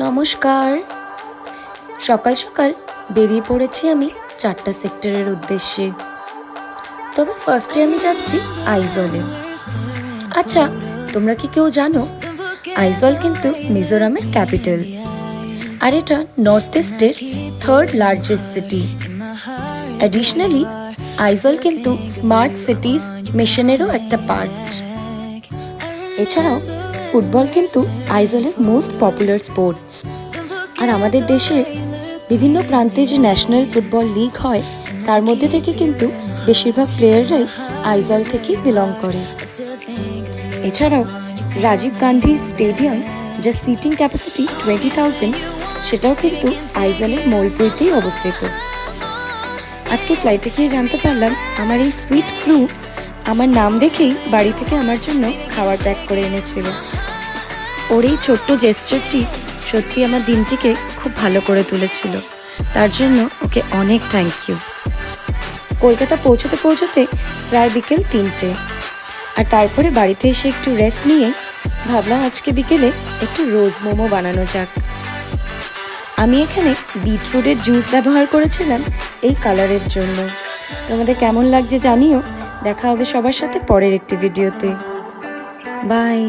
নমস্কার। সকাল সকাল বেরিয়ে পড়েছি আমি 4টা সেক্টরের উদ্দেশ্যে। তবে ফার্স্টে আমি যাচ্ছি আইজলে। আচ্ছা, তোমরা কি কেউ জানো আইজল কিন্তু মিজোরামের ক্যাপিটাল, আর এটা নর্থ ইস্টের 3rd largest city. Additionally Aizawl কিন্তু স্মার্ট সিটিজ মিশনেরও একটা পার্ট। এছাড়াও ফুটবল কিন্তু আইজলের মোস্ট পপুলার স্পোর্টস। আর আমাদের দেশের বিভিন্ন প্রান্তে যে ন্যাশনাল ফুটবল লিগ হয় তার মধ্যে থেকে কিন্তু বেশিরভাগ প্লেয়াররাই আইজল থেকে বিলং করে। এছাড়াও রাজীব গান্ধী স্টেডিয়াম, যা সিটিং ক্যাপাসিটি 20,000, সেটাও কিন্তু আইজলের মোলপুইতেই অবস্থিত। আজকে ফ্লাইটে গিয়ে জানতে পারলাম আমার এই সুইট ক্রু আমার নাম দেখেই বাড়ি থেকে আমার জন্য খাবার প্যাক করে এনেছিল। ওর এই ছোট্ট জেস্টারটি সত্যি আমার দিনটিকে খুব ভালো করে তুলেছিল। তার জন্য ওকে অনেক থ্যাংক ইউ। কলকাতা পৌঁছতে পৌঁছতে প্রায় বিকেল 3টে, আর তারপরে বাড়িতে এসে একটু রেস্ট নিয়ে ভাবলাম আজকে বিকেলে একটু রোজ মোমো বানানো যাক। আমি এখানে বিটরুটের জুস ব্যবহার করেছিলাম এই কালারের জন্য। তোমাদের কেমন লাগছে জানিও। দেখা হবে সবার সাথে পরের একটি ভিডিওতে। বাই।